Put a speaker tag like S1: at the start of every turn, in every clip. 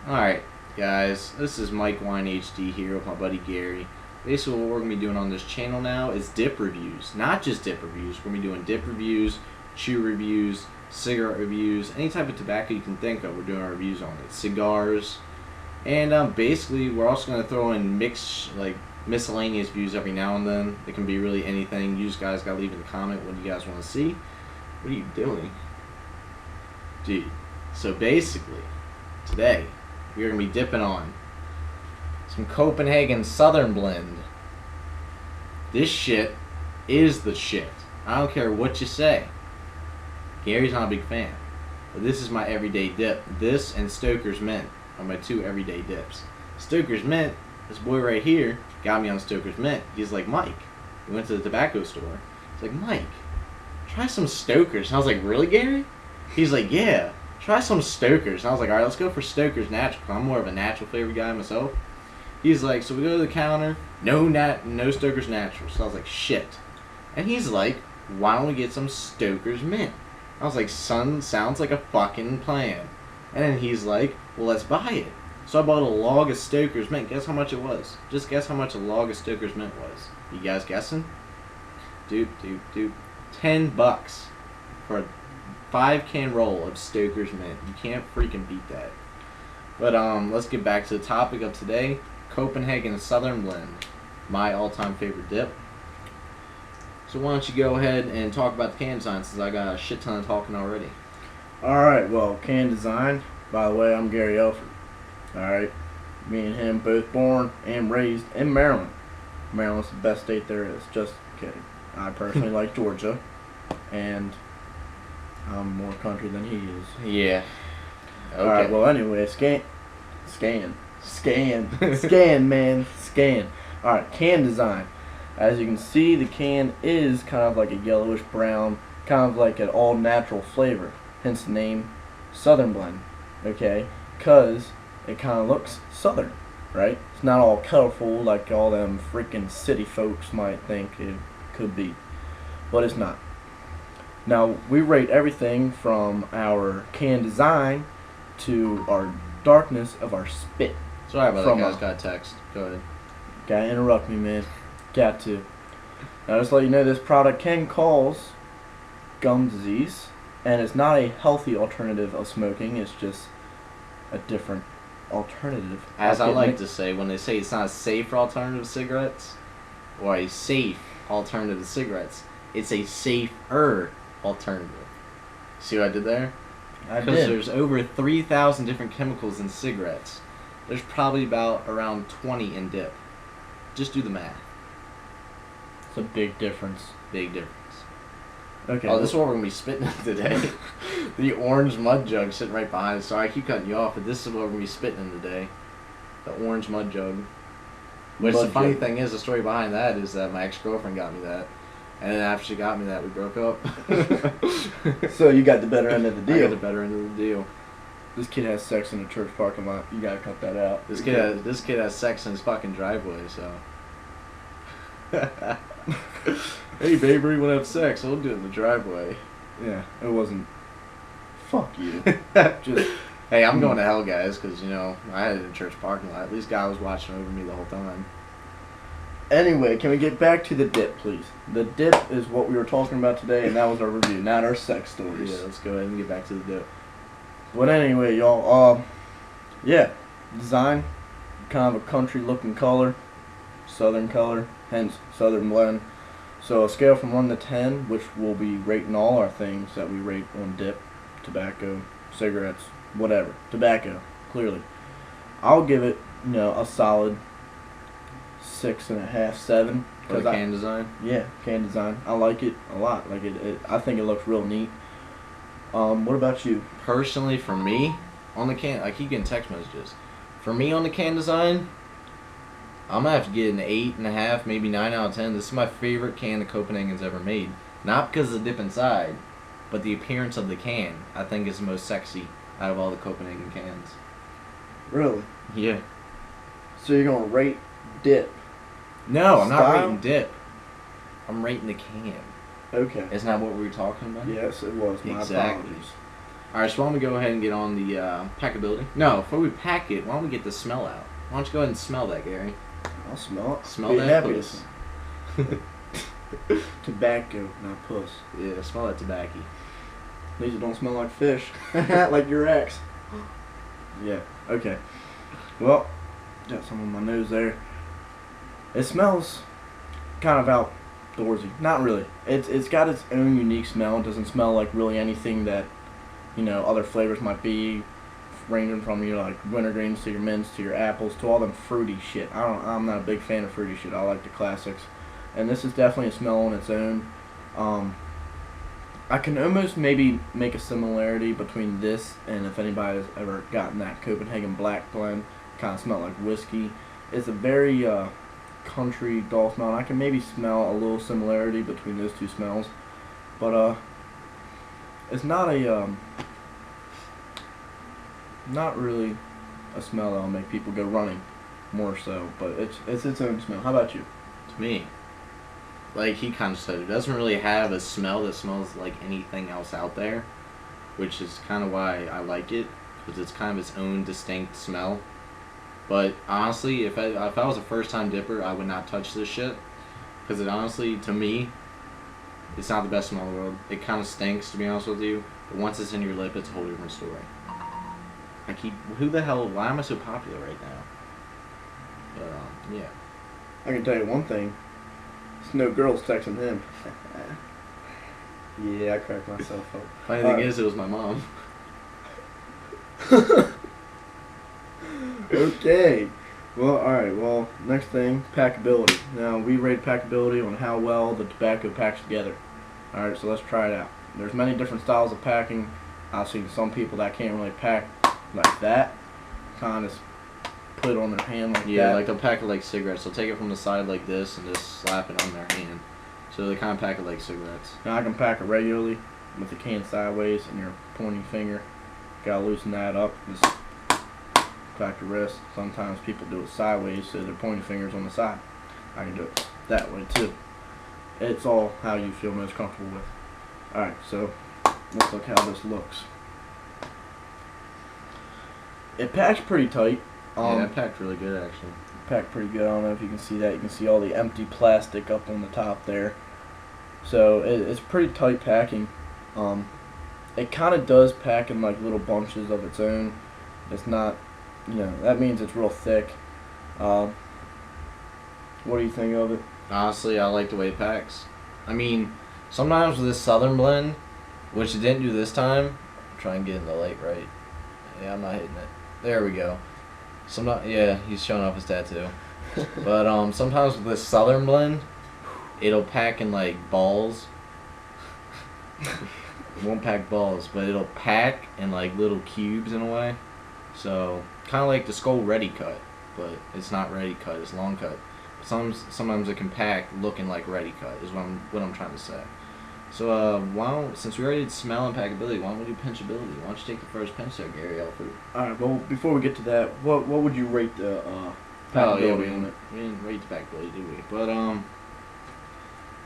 S1: Alright, guys, this is MikeWineHD here with my buddy Gary. Basically, what we're going to be doing on this channel now is dip reviews. Not just dip reviews, we're going to be doing dip reviews, chew reviews, cigarette reviews, any type of tobacco you can think of, we're doing our reviews on it. Cigars, and basically, we're also going to throw in miscellaneous views every now and then. It can be really anything. You guys got to leave in the comment what you guys want to see. What are you doing? Dude, so basically, today, we're going to be dipping on some Copenhagen Southern Blend. This shit is the shit. I don't care what you say. Gary's not a big fan. But this is my everyday dip. This and Stoker's Mint are my two everyday dips. Stoker's Mint, this boy right here, got me on Stoker's Mint. He's like, Mike. We went to the tobacco store. He's like, Mike, try some Stoker's. And I was like, really, Gary? He's like, yeah. Try some Stoker's. And I was like, alright, let's go for Stoker's Natural. I'm more of a natural flavor guy myself. He's like, so we go to the counter, no Stoker's Natural. So I was like, shit. And he's like, why don't we get some Stoker's Mint? I was like, son, sounds like a fucking plan. And then he's like, well, let's buy it. So I bought a log of Stoker's Mint. Guess how much it was? Just guess how much a log of Stoker's Mint was. You guys guessing? Dude. $10 for a 5-can roll of Stoker's Mint. You can't freaking beat that. But let's get back to the topic of today. Copenhagen Southern Blend, my all-time favorite dip. So why don't you go ahead and talk about the can design, since I got a shit ton of talking already.
S2: Alright, well, can design. By the way, I'm Gary Elford. Alright, me and him both born and raised in Maryland. Maryland's the best state there is. Just kidding. I personally like Georgia, and I'm more country than he is.
S1: Yeah. Okay.
S2: Alright, well, anyway, scan, man, scan. Alright, can design. As you can see, the can is kind of like a yellowish brown, kind of like an all-natural flavor. Hence the name Southern Blend. Okay? Because it kind of looks southern, right? It's not all colorful like all them freaking city folks might think it could be. But it's not. Now, we rate everything from our can design to our darkness of our spit.
S1: Sorry about that, guys. Got a text. Go ahead.
S2: Gotta interrupt me, man. Got to. Now, just to let you know, this product can cause gum disease, and it's not a healthy alternative of smoking. It's just a different alternative.
S1: As I like to say, when they say it's not a safe alternative to cigarettes, or a safe alternative to cigarettes, it's a safer alternative. See what I did there?
S2: I did.
S1: Because there's over 3,000 different chemicals in cigarettes. There's probably about around 20 in dip. Just do the math.
S2: It's a big difference.
S1: Big difference.
S2: Okay.
S1: Oh, this is what we're going to be spitting in today. The orange mud jug sitting right behind us. Sorry, I keep cutting you off, but this is what we're going to be spitting in today. The orange mud jug. Which the funny thing is, the story behind that is that my ex-girlfriend got me that. And then after she got me that, we broke up.
S2: So you got the better end of the deal.
S1: I got the better end of the deal.
S2: This kid has sex in a church parking lot. You gotta cut that out.
S1: This kid has sex in his fucking driveway, so. Hey, baby, you want to have sex? I'll do it in the driveway.
S2: Yeah, it wasn't. Fuck you.
S1: Just. Hey, I'm going to hell, guys, because, you know, I had it in a church parking lot. At least God was watching over me the whole time.
S2: Anyway, can we get back to the dip, please? The dip is what we were talking about today, and that was our review, not our sex stories.
S1: Yeah, let's go ahead and get back to the dip.
S2: But anyway, y'all, yeah, design, kind of a country-looking color, southern color, hence Southern Blend. So a scale from 1 to 10, which we'll be rating all our things that we rate on dip, tobacco, cigarettes, whatever, tobacco, clearly. I'll give it, you know, a solid 6.5, 7.
S1: For the can design?
S2: Yeah, can design. I like it a lot. Like I think it looks real neat. What about you?
S1: Personally, for me, on the can, I keep getting text messages. For me, on the can design, I'm gonna have to get an 8.5, maybe 9 out of 10. This is my favorite can that Copenhagen's ever made. Not because of the dip inside, but the appearance of the can. I think is the most sexy out of all the Copenhagen cans.
S2: Really?
S1: Yeah.
S2: So you're gonna rate dip?
S1: No, I'm not
S2: Style?
S1: rating dip. I'm rating the can.
S2: Okay.
S1: Isn't that what we were talking about?
S2: Yes, it was. My
S1: Exactly.
S2: apologies.
S1: Alright, so why don't we go ahead and get on the packability? No, before we pack it, why don't we get the smell out? Why don't you go ahead and smell that, Gary?
S2: I'll smell it.
S1: Smell
S2: Be
S1: that
S2: happy
S1: puss.
S2: Tobacco, not puss.
S1: Yeah, smell that tobacco.
S2: At least it don't smell like fish. Like your ex. Yeah, okay. Well, got some on my nose there. It smells kind of outdoorsy. Not really. It's got its own unique smell. It doesn't smell like really anything that, you know, other flavors might be, ranging from your like wintergreens to your mints to your apples to all them fruity shit. I'm not a big fan of fruity shit. I like the classics. And this is definitely a smell on its own. I can almost maybe make a similarity between this and if anybody has ever gotten that Copenhagen Black Blend, kind of smell like whiskey. It's a very country dull smell. And I can maybe smell a little similarity between those two smells, but it's not a not really a smell that'll make people go running, more so. But it's its own smell. How about you?
S1: To me, like he kind of said, it doesn't really have a smell that smells like anything else out there, which is kind of why I like it, because it's kind of its own distinct smell. But honestly, if I was a first time dipper, I would not touch this shit, because it honestly, to me, it's not the best smell in the world. It kind of stinks, to be honest with you, but once it's in your lip, it's a whole different story. Who the hell, why am I so popular right now? But yeah.
S2: I can tell you one thing. There's no girls texting him. Yeah, I cracked myself up.
S1: Funny thing is, it was my mom.
S2: Okay. Well, alright. Well, next thing, packability. Now, we rate packability on how well the tobacco packs together. Alright, so let's try it out. There's many different styles of packing. I've seen some people that can't really pack like that. Kind of put it on their hand like that.
S1: Yeah, like they'll pack it like cigarettes. They'll take it from the side like this and just slap it on their hand. So they kind of pack it like cigarettes.
S2: Now I can pack it regularly with the can sideways and your pointing finger. Gotta loosen that up. Just crack your wrist. Sometimes people do it sideways so their pointing finger's on the side. I can do it that way too. It's all how you feel most comfortable with. Alright, so let's look how this looks. It packs pretty tight.
S1: Yeah, it packed really good actually.
S2: Packed pretty good. I don't know if you can see that. You can see all the empty plastic up on the top there. So it's pretty tight packing. It kind of does pack in like little bunches of its own. It's not, you know, that means it's real thick. What do you think of it?
S1: Honestly, I like the way it packs. I mean, sometimes with this Southern Blend, which it didn't do this time, try and get in the light right. Yeah, I'm not hitting it. There we go. Yeah, he's showing off his tattoo. But sometimes with this Southern Blend, it'll pack in like balls. It won't pack balls, but it'll pack in like little cubes in a way. So kind of like the Skull Ready Cut, but it's not Ready Cut. It's Long Cut. Sometimes it can pack looking like Ready Cut. Is what I'm trying to say. So since we already did smell and packability, why don't we do pinchability? Why don't you take the first pinch there, Gary Alford?
S2: Alright, well, before we get to that, what would you rate the packability on it?
S1: We didn't rate the packability, did we? But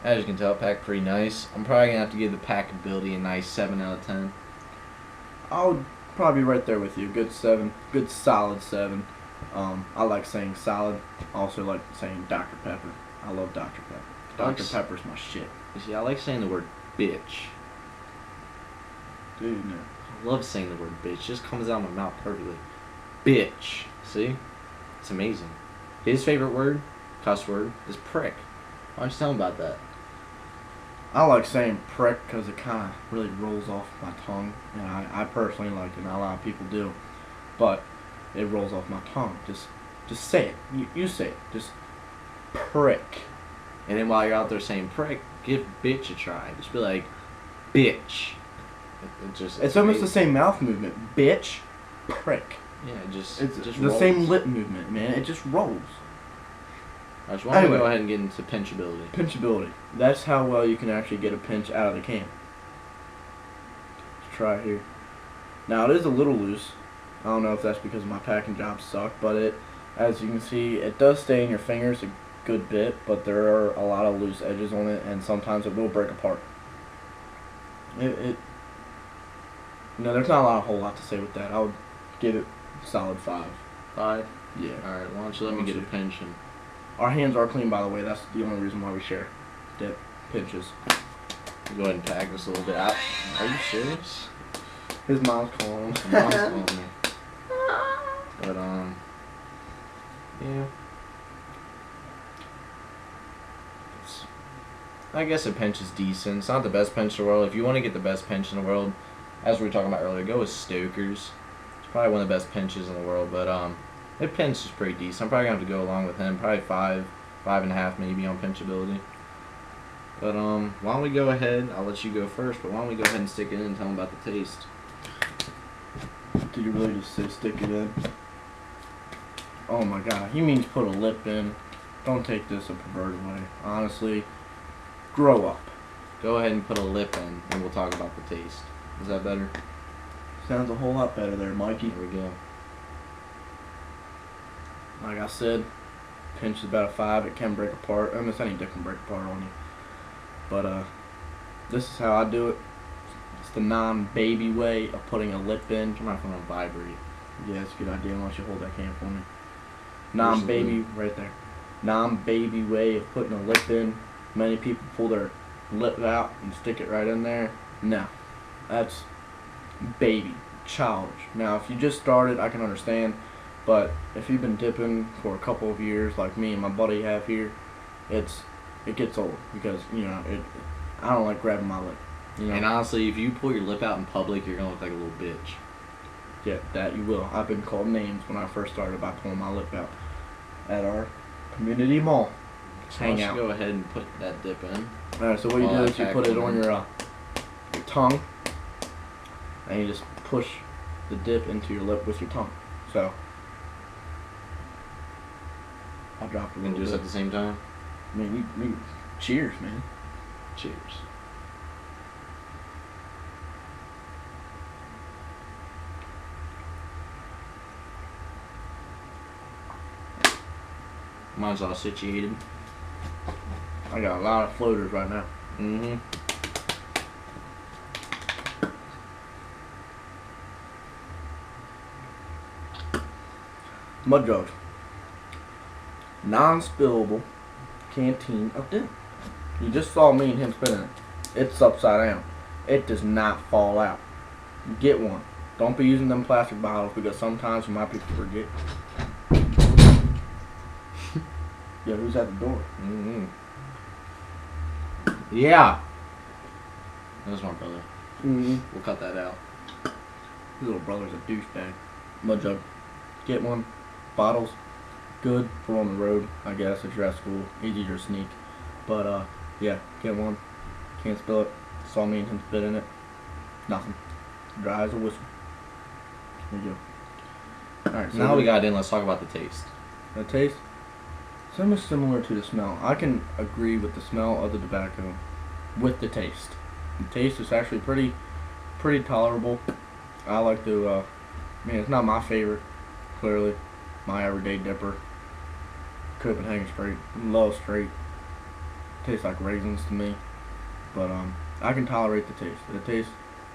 S1: as you can tell, it packed pretty nice. I'm probably gonna have to give the packability a nice 7 out of 10.
S2: I would probably be right there with you. Good 7, good solid 7. I like saying solid. Also like saying Dr. Pepper. I love Dr. Pepper. Dr. Pepper's my shit.
S1: You see, I like saying the word bitch.
S2: Dude, no.
S1: I love saying the word bitch. It just comes out of my mouth perfectly. Bitch. See? It's amazing. His favorite word, cuss word, is prick. Why don't you tell him about that?
S2: I like saying prick because it kind of really rolls off my tongue. And I personally like it, and a lot of people do. But it rolls off my tongue. Just say it. You say it. Just prick.
S1: And then while you're out there saying prick, give bitch a try. Just be like, bitch.
S2: It's almost the same mouth movement. Bitch, prick.
S1: Yeah, it's
S2: It's
S1: just
S2: the
S1: rolls.
S2: same lip movement, man. It just rolls.
S1: Alright, so why don't we
S2: Anyway.
S1: go ahead and get into pinchability?
S2: Pinchability. That's how well you can actually get a pinch out of the can. Let's try here. Now it is a little loose. I don't know if that's because my packing jobs suck, but as you can see, it does stay in your fingers a good bit, but there are a lot of loose edges on it, and sometimes it will break apart. It No, there's not a whole lot to say with that. I would give it a solid 5.
S1: 5?
S2: Yeah.
S1: Alright, why don't you let me get a pinch and...
S2: Our hands are clean, by the way. That's the only reason why we share dip pinches.
S1: Go ahead and pack this a little bit out. Are you serious?
S2: His mom's calling.
S1: Mom's calling me. But, yeah. I guess a pinch is decent. It's not the best pinch in the world. If you want to get the best pinch in the world, as we were talking about earlier, go with Stoker's. It's probably one of the best pinches in the world, but the pinch is pretty decent. I'm probably gonna have to go along with him. Probably 5, 5.5 maybe on pinchability. But why don't we go ahead? I'll let you go first. But why don't we go ahead and stick it in and tell them about the taste?
S2: Did you really just say stick it in? Oh my god, he means put a lip in. Don't take this a perverted way. Honestly, grow up.
S1: Go ahead and put a lip in, and we'll talk about the taste. Is that better?
S2: Sounds a whole lot better there, Mikey.
S1: Here we go.
S2: Like I said, pinch is about a 5. It can break apart. Almost any dip can break apart on you. But this is how I do it. It's the non-baby way of putting a lip in.
S1: Come out from a vibrate.
S2: Yeah, it's a good idea. Why don't you hold that can for me? Non-baby, right there. Non-baby way of putting a lip in. Many people pull their lip out and stick it right in there. No, that's baby, childish. Now, if you just started, I can understand. But if you've been dipping for a couple of years, like me and my buddy have here, it gets old because I don't like grabbing my lip. You know?
S1: And honestly, if you pull your lip out in public, you're gonna look like a little bitch.
S2: Yeah, that you will. I've been called names when I first started by pulling my lip out at our community mall.
S1: So why don't you go ahead and put that dip in.
S2: Alright, so what you do is you put it on your tongue, and you just push the dip into your lip with your tongue. So, I dropped a
S1: You
S2: little
S1: can do this
S2: bit.
S1: at the same time?
S2: I mean, we cheers, man.
S1: Cheers. Mine's all situated.
S2: I got a lot of floaters right now.
S1: Mm-hmm.
S2: Mud jugs. Non-spillable canteen of dip. You just saw me and him spinning it. It's upside down. It does not fall out. Get one. Don't be using them plastic bottles because sometimes you might be forget. Yeah, who's at the door?
S1: Mm-hmm. Yeah. That was my brother.
S2: Mm-hmm.
S1: We'll cut that out.
S2: His little brother's a douchebag. Mud jug. Get one. Bottles. Good for on the road, I guess, if you're at school. Easy to sneak. But, yeah, get one. Can't spill it. Saw me and him spit in it. Nothing. Dry as a whistle. There you go. Alright, so
S1: Now we got in, let's talk about the taste.
S2: the taste. Something similar to the smell. I can agree with the smell of the tobacco with the taste. The taste is actually pretty tolerable. I like to, I mean, it's not my favorite, clearly. My everyday dipper. Copenhagen straight. Love straight. Tastes like raisins to me. But, I can tolerate the taste. The taste,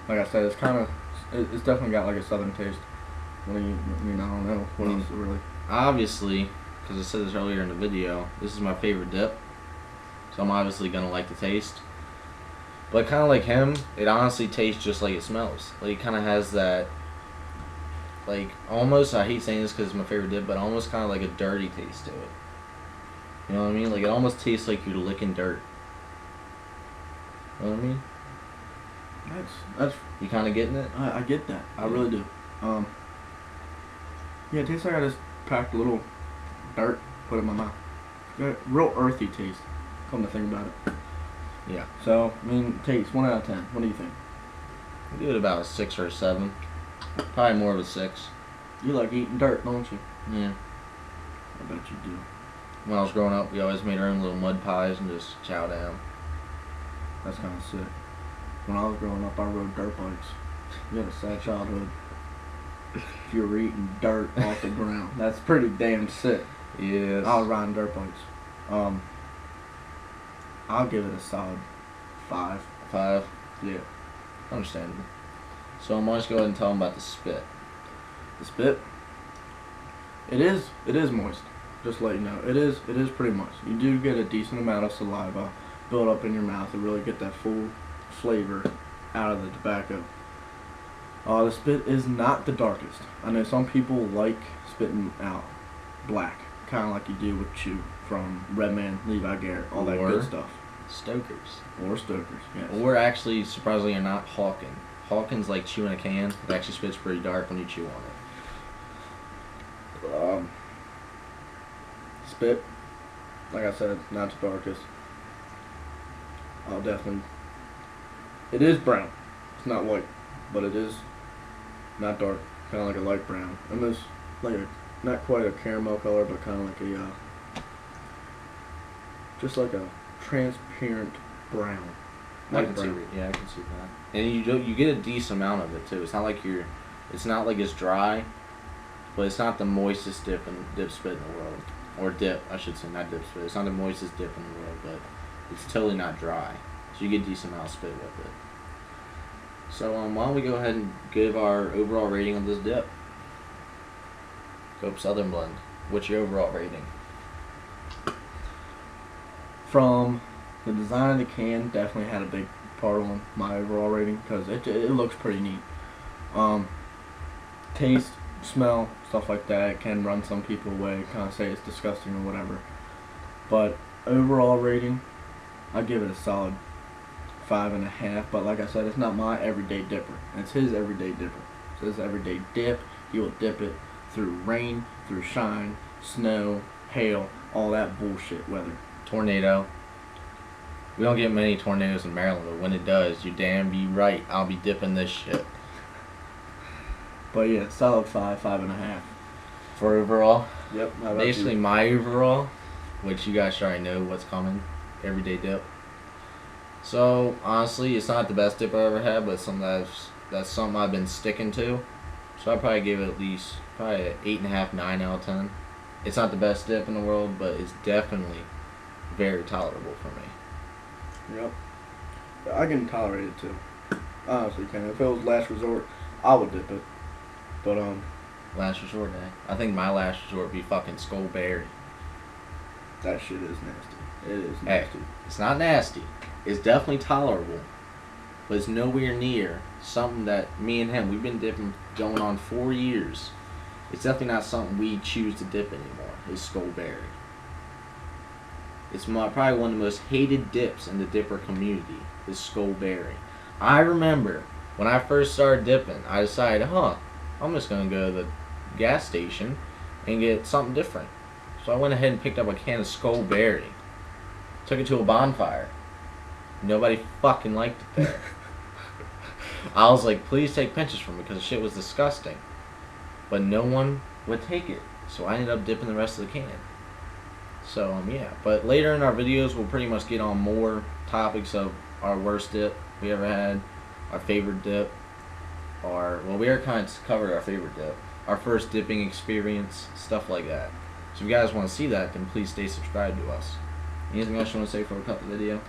S2: like I said, it's it's definitely got like a southern taste. I mean, I don't know what else really.
S1: Obviously, because I said this earlier in the video, this is my favorite dip. So I'm obviously going to like the taste. But kind of like him, it honestly tastes just like it smells. Like it kind of has that, like almost, I hate saying this because it's my favorite dip, but almost kind of like a dirty taste to it. You know what I mean? Like it almost tastes like you're licking dirt. You know what I mean?
S2: That's
S1: You kind of getting it?
S2: I get that. I really do. Yeah, it tastes like I just packed a little dirt, put it in my mouth. Got a real earthy taste. Come to think about it.
S1: Yeah.
S2: So, I mean, taste 1 out of 10. What do you think?
S1: I give it about a 6 or a 7. Probably more of a 6.
S2: You like eating dirt, don't you?
S1: Yeah.
S2: I bet you do.
S1: When I was growing up, we always made our own little mud pies and just chow down.
S2: That's kind of sick. When I was growing up, I rode dirt bikes. You had a sad childhood. If you were eating dirt off the ground, that's pretty damn sick.
S1: Yes.
S2: I was riding dirt bikes. I'll give it a solid 5.
S1: 5.
S2: Yeah.
S1: Understandable. So I'm just go ahead and tell them about the spit.
S2: The spit. It is moist. Just to let you know, it is pretty moist. You do get a decent amount of saliva build up in your mouth to really get that full flavor out of the tobacco. The spit is not the darkest. I know some people like spitting out black, kind of like you do with Chew from Redman, Levi Garrett, all that good stuff.
S1: Stokers.
S2: Or Stokers, yes.
S1: Or actually, surprisingly, you're not Hawking. Hawkins like chewing a can. It actually spits pretty dark when you chew on it.
S2: Spit, like I said, not the darkest. I'll definitely. It is brown. It's not white, but it is not dark. Kind of like a light brown. Almost like a, not quite a caramel color, but kind of like a, just like a transparent brown.
S1: I can see it. Yeah, I can see that. And you get a decent amount of it too. It's not like it's not like it's dry, but it's not the moistest dip spit in the world. Or dip, I should say, not dip spit. It's not the moistest dip in the world, but it's totally not dry. So you get a decent amount of spit with it. So why don't we go ahead and give our overall rating of this dip? Copenhagen Southern Blend. What's your overall rating?
S2: From the design of the can, definitely had a big part on my overall rating because it looks pretty neat. Taste, smell, stuff like that, it can run some people away, kind of say it's disgusting or whatever. But overall rating, I give it a solid 5.5. But like I said, it's not my everyday dipper. It's his everyday dipper. It's his everyday dip. He will dip it through rain, through shine, snow, hail, all that bullshit weather.
S1: Tornado. We don't get many tornadoes in Maryland, but when it does, you damn be right. I'll be dipping this shit.
S2: But yeah, solid 5.5.
S1: For overall?
S2: Yep. How about
S1: Basically,
S2: you?
S1: my overall, which you guys should already know what's coming, everyday dip. So honestly, it's not the best dip I ever had, but something that's something I've been sticking to. So I'd probably give it at least probably an 8.5, 9 out of 10. It's not the best dip in the world, but it's definitely very tolerable for me.
S2: Yep. I can tolerate it too. Honestly, can. If it was last resort, I would dip it. But
S1: Last resort day. I think my last resort would be fucking Skullberry.
S2: that shit is nasty. It is
S1: Hey,
S2: nasty.
S1: it's not nasty. It's definitely tolerable, but it's nowhere near something that me and him, we've been dipping going on 4 years. It's definitely not something we choose to dip anymore. It's Skullberry. It's probably one of the most hated dips in the dipper community. Is Skullberry. I remember when I first started dipping, I decided, I'm just gonna go to the gas station and get something different. So I went ahead and picked up a can of Skullberry. Took it to a bonfire. Nobody fucking liked it there. I was like, please take pictures from it because the shit was disgusting. But no one would take it. So I ended up dipping the rest of the can. So, yeah. But later in our videos, we'll pretty much get on more topics of our worst dip we ever had, our favorite dip, we already kind of covered our favorite dip, our first dipping experience, stuff like that. So if you guys want to see that, then please stay subscribed to us. Anything else you want to say before we cut the video?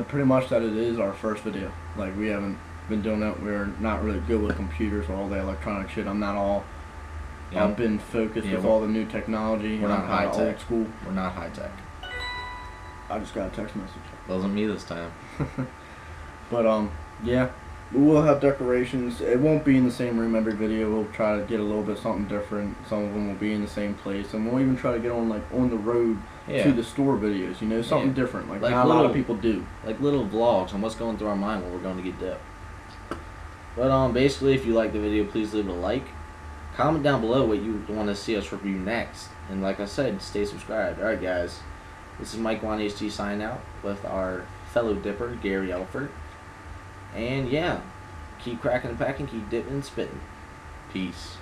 S2: Pretty much that it is our first video. Like, we haven't been doing that. We're not really good with computers or all the electronic shit. I'm not all.
S1: Yeah.
S2: I've been focused with all the new technology.
S1: We're not high tech.
S2: Old school.
S1: We're not high tech.
S2: I just got a text message.
S1: Wasn't me this time.
S2: But yeah, we will have decorations. It won't be in the same room every video. We'll try to get a little bit something different. Some of them will be in the same place, and we'll even try to get on on the road to the store videos. You know, something different. Like not a lot of people do.
S1: Like little vlogs on what's going through our mind when we're going to get dipped. But basically, if you like the video, please leave it a like. Comment down below what you want to see us review next. And like I said, stay subscribed. Alright guys, this is MikeWineHD signing out with our fellow dipper, Gary Elford. And yeah, keep cracking the pack and keep dipping and spitting. Peace.